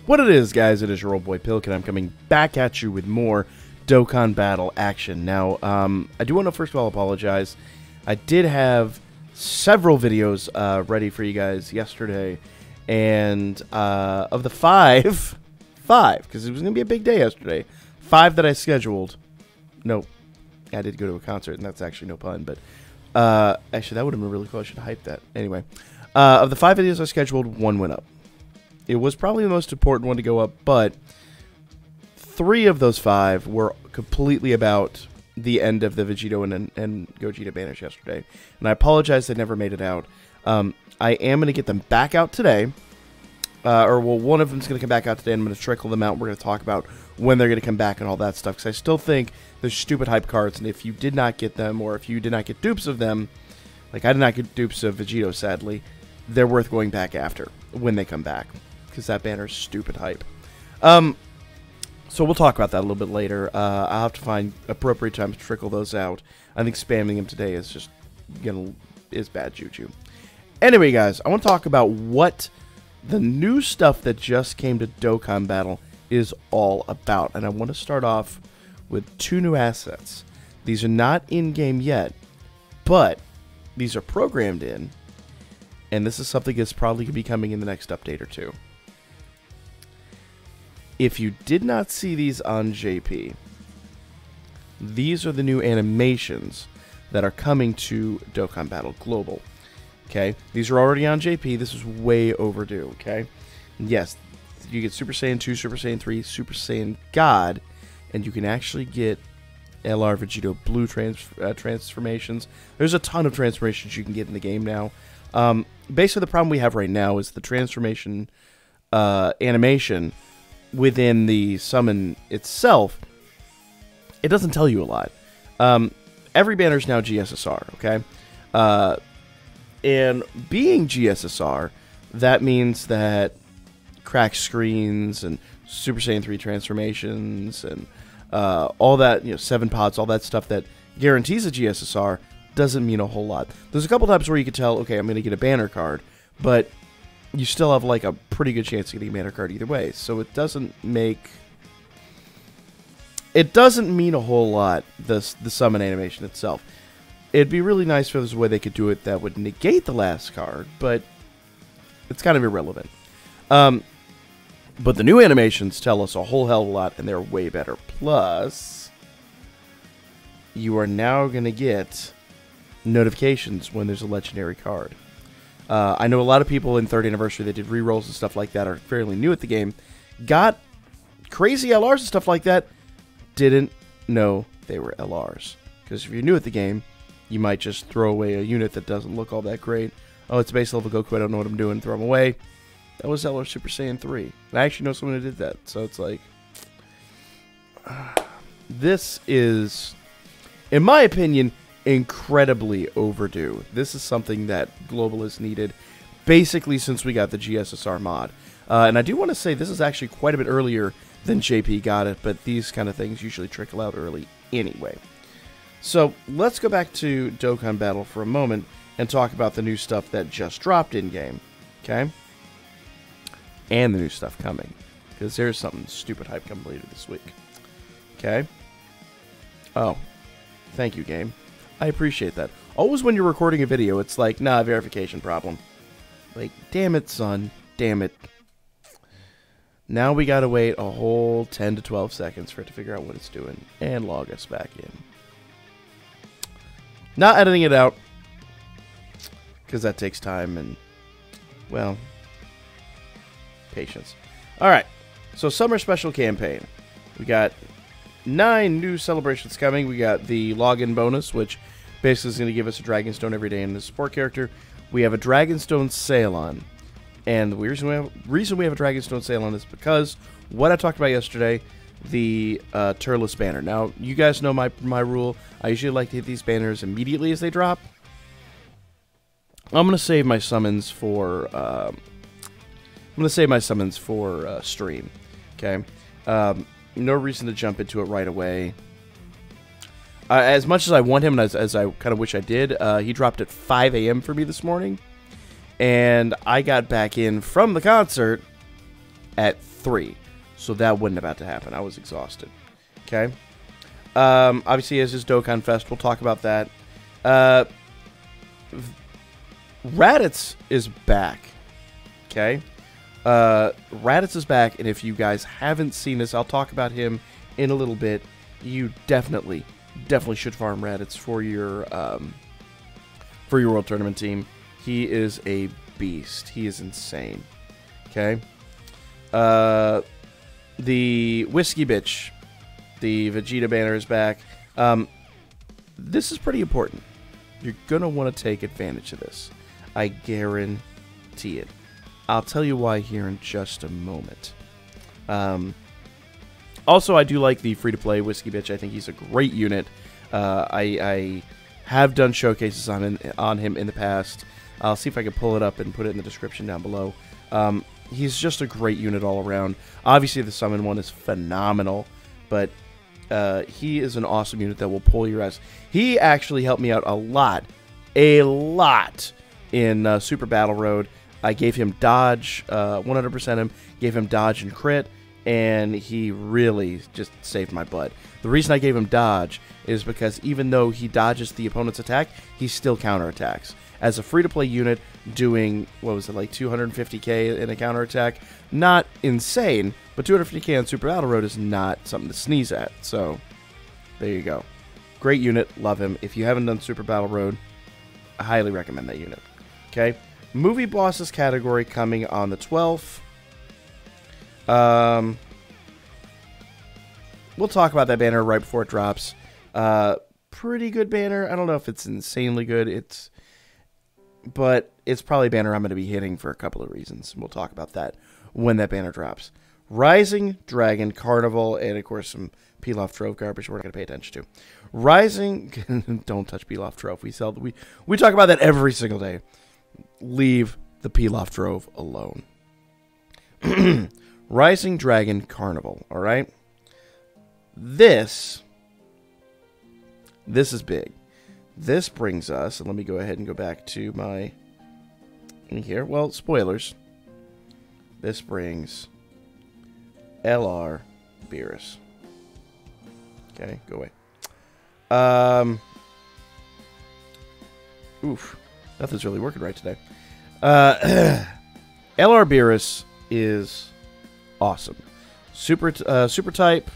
What it is, guys, it is your old boy Pilk, and I'm coming back at you with more Dokkan Battle action. Now, I do want to first of all apologize. I did have several videos ready for you guys yesterday, and of the five, because it was going to be a big day yesterday, 5 that I scheduled. No, I did go to a concert, and that's actually no pun, but actually that would have been really cool. I should have hyped that. Anyway, of the 5 videos I scheduled, 1 went up. It was probably the most important one to go up, but 3 of those 5 were completely about the end of the Vegito and Gogeta banners yesterday. And I apologize they never made it out. I am going to get them back out today. Well, one of them is going to come back out today, and I'm going to trickle them out. We're going to talk about when they're going to come back and all that stuff, because I still think they're stupid hype cards, and if you did not get them, or if you did not get dupes of them, like I did not get dupes of Vegito, sadly, they're worth going back after when they come back, because that banner is stupid hype. So we'll talk about that a little bit later. I'll have to find appropriate time to trickle those out. I think spamming them today is just is bad juju. Anyway, guys, I want to talk about what the new stuff that just came to Dokkan Battle is all about, and I want to start off with 2 new assets. These are not in-game yet, but these are programmed in, and this is something that's probably going to be coming in the next update or 2. If you did not see these on JP, these are the new animations that are coming to Dokkan Battle Global. Okay, these are already on JP. This is way overdue. Okay, yes, you get Super Saiyan 2, Super Saiyan 3, Super Saiyan God, and you can actually get LR Vegito Blue transformations. There's a ton of transformations you can get in the game now. Basically, the problem we have right now is the transformation animation within the summon itself. It doesn't tell you a lot. Every banner is now GSSR, okay? And being GSSR, that means that cracked screens and Super Saiyan 3 transformations and all that, 7 pods, all that stuff that guarantees a GSSR doesn't mean a whole lot. There's a couple times where you could tell, okay, I'm going to get a banner card, but you still have like a pretty good chance of getting a banner card either way. So it doesn't mean a whole lot, the summon animation itself. It'd be really nice if there's a way they could do it that would negate the last card, but it's kind of irrelevant. But the new animations tell us a whole hell of a lot, and they're way better. Plus, you are now going to get notifications when there's a legendary card. I know a lot of people in 3rd Anniversary that did rerolls and stuff like that are fairly new at the game, got crazy LRs and stuff like that, didn't know they were LRs. Because if you're new at the game, you might just throw away a unit that doesn't look all that great. Oh, it's base level Goku, I don't know what I'm doing, throw them away. That was LR Super Saiyan 3. And I actually know someone who did that, so it's like... this is, in my opinion, incredibly overdue. This is something that Global has needed basically since we got the GSSR mod. And I do want to say this is actually quite a bit earlier than JP got it, but these kind of things usually trickle out early anyway. So let's go back to Dokkan Battle for a moment and talk about the new stuff that just dropped in-game, okay? And the new stuff coming, because there's something stupid hype coming later this week, okay? Oh, thank you, game. I appreciate that. Always when you're recording a video, it's like, nah, verification problem. Like, damn it, son. Damn it. Now we gotta wait a whole 10 to 12 seconds for it to figure out what it's doing and log us back in. Not editing it out, because that takes time and, well, patience. Alright, so Summer Special Campaign. We got 9 new celebrations coming. We got the login bonus, which basically is going to give us a Dragonstone every day in the support character. We have a Dragonstone sale on. And the reason we have a Dragonstone sale on is because what I talked about yesterday, the Turles banner. Now, you guys know my rule. I usually like to hit these banners immediately as they drop. I'm going to save my summons for stream. Okay? No reason to jump into it right away. As much as I want him, and as I kind of wish I did, he dropped at 5 a.m. for me this morning. And I got back in from the concert at 3. So that wouldn't have had to happen. I was exhausted. Okay. Obviously, as his Dokkan Fest, we'll talk about that. Raditz is back. Okay. Raditz is back, and if you guys haven't seen this, I'll talk about him in a little bit. You definitely should farm Raditz for your World Tournament team. He is a beast. He is insane. Okay. The Whiskey Bitch, the Vegeta banner is back. This is pretty important. You're gonna want to take advantage of this. I guarantee it. I'll tell you why here in just a moment. Also, I do like the free-to-play Whiskey Bitch. I think he's a great unit. I have done showcases on him in the past. I'll see if I can pull it up and put it in the description down below. He's just a great unit all around. Obviously, the summon one is phenomenal, but he is an awesome unit that will pull your ass. He actually helped me out a lot in Super Battle Road. I gave him dodge, 100% him, gave him dodge and crit, and he really just saved my butt. The reason I gave him dodge is because even though he dodges the opponent's attack, he still counterattacks. As a free-to-play unit doing, what was it, like 250k in a counterattack, not insane, but 250k on Super Battle Road is not something to sneeze at. So, there you go. Great unit, love him. If you haven't done Super Battle Road, I highly recommend that unit. Okay, movie bosses category coming on the 12th. We'll talk about that banner right before it drops. Pretty good banner. I don't know if it's insanely good. But it's probably a banner I'm going to be hitting for a couple of reasons. We'll talk about that when that banner drops. Rising Dragon Carnival, and of course some Pilaf Trove garbage we're not going to pay attention to. Rising, don't touch Pilaf Trove. We talk about that every single day. Leave the Pilaf Trove alone. Rising Dragon Carnival, all right? This is big. This brings us, and let me go ahead and go back to my in here. Well, spoilers. This brings LR Beerus. Okay, go away. Oof, nothing's really working right today. LR Beerus is awesome. Super strength type,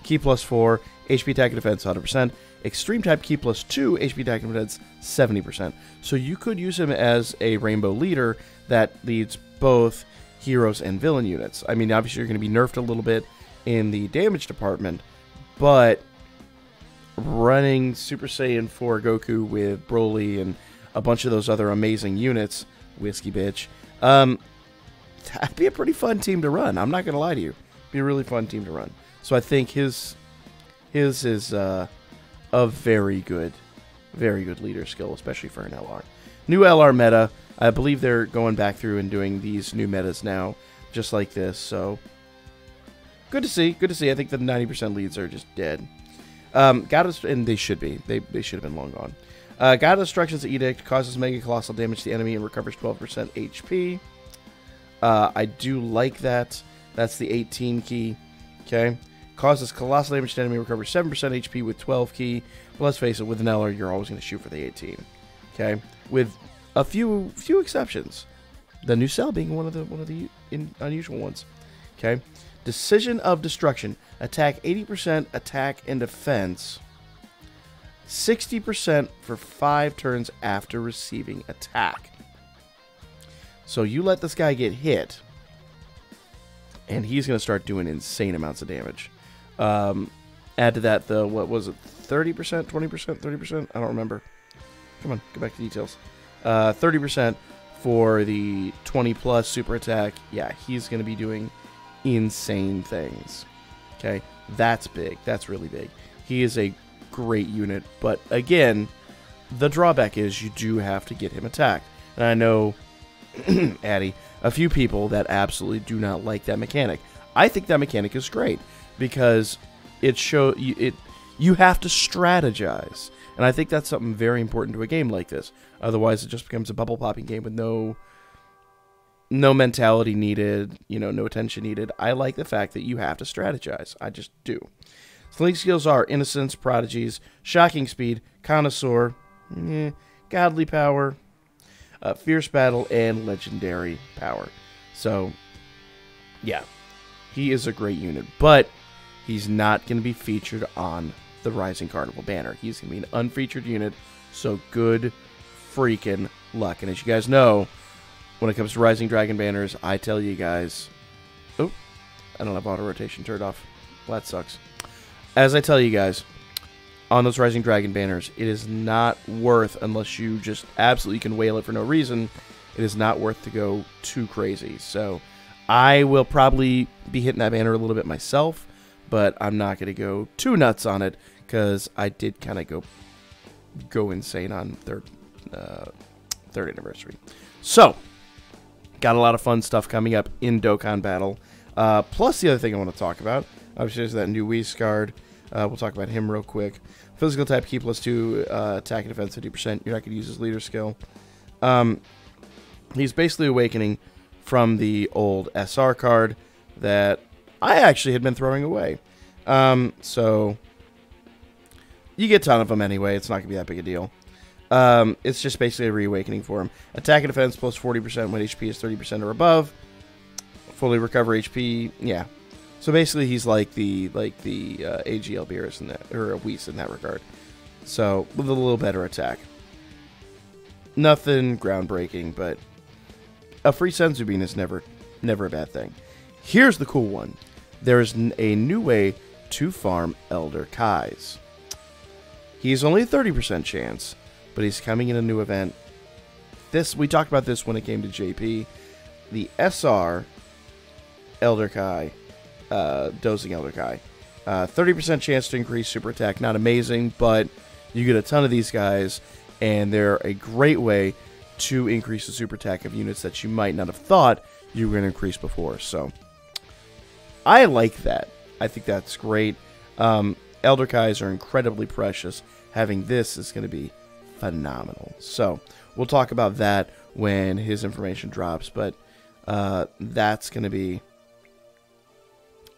key +4, HP attack and defense 100%. Extreme type key +2, HP attack and defense 70%. So you could use him as a rainbow leader that leads both heroes and villain units. I mean, obviously you're going to be nerfed a little bit in the damage department, but running Super Saiyan 4 Goku with Broly and a bunch of those other amazing units, Whiskey Bitch, that'd be a pretty fun team to run. I'm not going to lie to you. It'd be a really fun team to run. So I think his is a very good leader skill, especially for an LR. New LR meta. I believe they're going back through and doing these new metas now, just like this. So good to see. Good to see. I think the 90% leads are just dead. And they should be. They should have been long gone. God of Destruction's Edict causes mega colossal damage to the enemy and recovers 12% HP. I do like that. That's the 18 key. Okay. Causes colossal damage to enemy, recovers 7% HP with 12 key. But let's face it, with an LR, you're always going to shoot for the 18. Okay, with a few exceptions. The new cell being one of the unusual ones. Okay, Decision of Destruction. Attack 80%, attack and defense. 60% for 5 turns after receiving attack. So you let this guy get hit, and he's going to start doing insane amounts of damage. Add to that the, what was it, 30%, 20%, 30%? I don't remember. Come on, go back to details. 30% for the 20+ super attack. Yeah, he's going to be doing insane things. Okay, that's big. That's really big. He is a great unit, but again, the drawback is you do have to get him attacked. And I know, Addy, a few people that absolutely do not like that mechanic. I think that mechanic is great because you have to strategize, and I think that's something very important to a game like this. Otherwise, it just becomes a bubble popping game with no no mentality needed, you know, no attention needed. I like the fact that you have to strategize. I just do. Select skills are Innocence, Prodigies, Shocking Speed, Connoisseur, Godly Power, Fierce Battle, and Legendary Power. So, yeah, he is a great unit, but he's not going to be featured on the Rising Carnival banner. He's going to be an unfeatured unit, so good freaking luck. And as you guys know, when it comes to Rising Dragon banners, I tell you guys... Oh, I don't have auto rotation turned off. Well, that sucks. As I tell you guys, on those Rising Dragon banners, it is not worth, unless you just absolutely can whale it for no reason, it is not worth to go too crazy. So I will probably be hitting that banner a little bit myself, but I'm not going to go too nuts on it, because I did kind of go insane on third anniversary. So, got a lot of fun stuff coming up in Dokkan Battle. Plus, the other thing I want to talk about, obviously, there's that new Whis card. We'll talk about him real quick. Physical type, key +2, attack and defense 50%. You're not going to use his leader skill. He's basically awakening from the old SR card that I actually had been throwing away. So, you get a ton of them anyway. It's not going to be that big a deal. It's just basically a reawakening for him. Attack and defense plus 40% when HP is 30% or above. Fully recover HP. Yeah. So basically, he's like the AGL Beerus in that, or a Whis in that regard. So with a little better attack. Nothing groundbreaking, but a free Senzu Bean is never a bad thing. Here's the cool one. There is a new way to farm Elder Kais. He's only a 30% chance, but he's coming in a new event. We talked about this when it came to JP. The SR Elder Kai, Dozing Elder Kai. 30% chance to increase super attack. Not amazing, but you get a ton of these guys, and they're a great way to increase the super attack of units that you might not have thought you were going to increase before. So, I like that. I think that's great. Elder Kais are incredibly precious. Having this is going to be phenomenal. So, we'll talk about that when his information drops, but that's going to be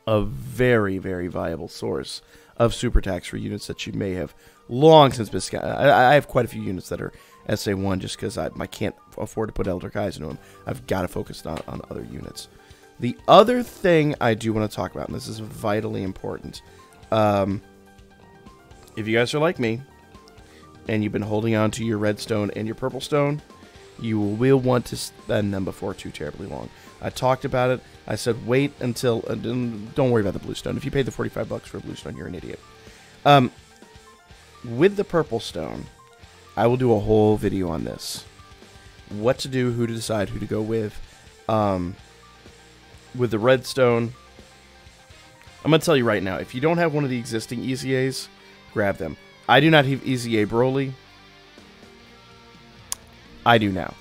a very, very viable source of super attacks for units that you may have long since missed. I have quite a few units that are SA1 just because I can't afford to put Elder Kais into them. I've got to focus on other units. The other thing I do want to talk about, and this is vitally important, if you guys are like me, and you've been holding on to your red stone and your purple stone, you will want to spend them before too terribly long. I talked about it. I said wait until... don't worry about the blue stone. If you paid the $45 for a blue stone, you're an idiot. With the purple stone, I will do a whole video on this. What to do, who to decide, who to go with. With the red stone, I'm going to tell you right now, if you don't have one of the existing EZAs, grab them. I do not have EZA Broly. I do now.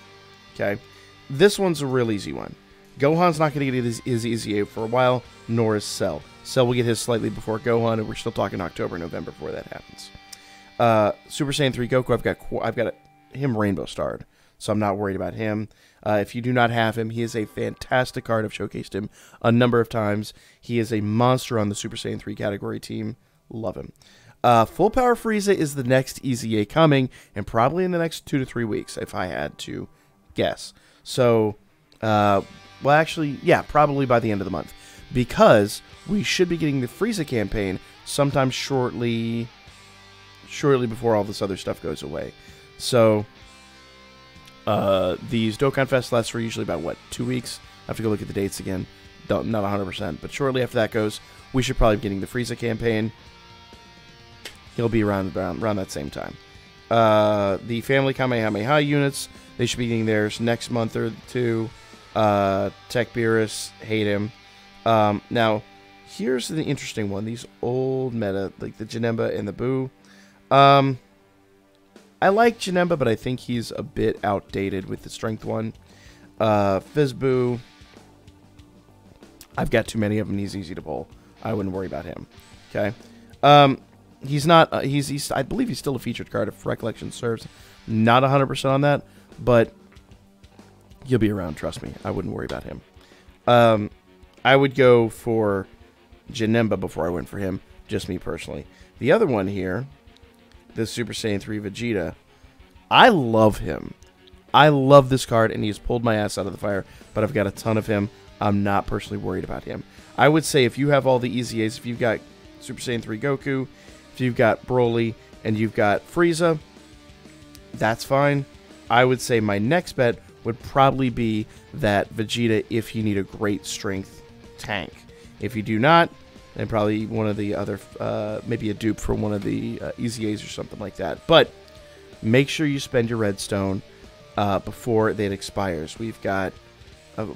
Okay? This one's a real easy one. Gohan's not going to get his EZA for a while, nor is Cell. Cell will get his slightly before Gohan, and we're still talking October, November before that happens. Super Saiyan 3 Goku, I've got him Rainbow Starred, so I'm not worried about him. If you do not have him, he is a fantastic card. I've showcased him a number of times. He is a monster on the Super Saiyan 3 category team. Love him. Full Power Frieza is the next EZA coming, and probably in the next 2 to 3 weeks, if I had to guess. So, well, actually, yeah, probably by the end of the month, because we should be getting the Frieza campaign sometime shortly before all this other stuff goes away. So, these Dokkan Fest lasts for usually about, what, 2 weeks? I have to go look at the dates again. Not 100%, but shortly after that goes, we should probably be getting the Frieza campaign. He'll be around that same time. The Family Kamehameha units, they should be getting theirs next month or two. Tech Beerus, hate him. Now, here's the interesting one. These old meta, like the Janemba and the Boo. I like Janemba, but I think he's a bit outdated with the Strength one. Fizzboo, I've got too many of them. He's easy to pull. I wouldn't worry about him. Okay. He's not. I believe he's still a featured card if recollection serves. Not 100% on that, but He'll be around, trust me. I wouldn't worry about him. I would go for Janemba before I went for him, just me personally. The other one here, the Super Saiyan 3 Vegeta, I love him. I love this card, and he's pulled my ass out of the fire, but I've got a ton of him. I'm not personally worried about him. I would say if you have all the easy A's, if you've got Super Saiyan 3 Goku, if you've got Broly, and you've got Frieza, that's fine. I would say my next bet would probably be that Vegeta if you need a great strength tank. If you do not, then probably one of the other, maybe a dupe for one of the easy A's or something like that. But make sure you spend your redstone before it expires. We've got,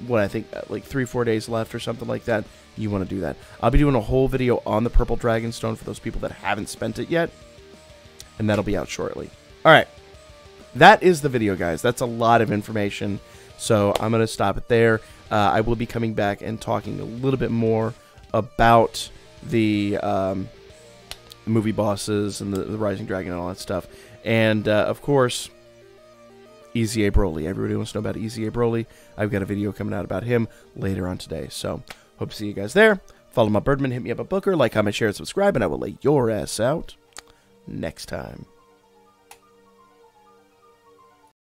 what I think, like 3-4 days left or something like that. You want to do that. I'll be doing a whole video on the Purple Dragonstone for those people that haven't spent it yet, and that'll be out shortly. All right. That is the video, guys. That's a lot of information, so I'm going to stop it there. I will be coming back and talking a little bit more about the movie bosses and the Rising Dragon and all that stuff. And, of course, Easy A Broly. Everybody wants to know about Easy A Broly. I've got a video coming out about him later on today. So, hope to see you guys there. Follow my Birdman, hit me up at Booker, like, comment, share, and subscribe, and I will lay your ass out next time.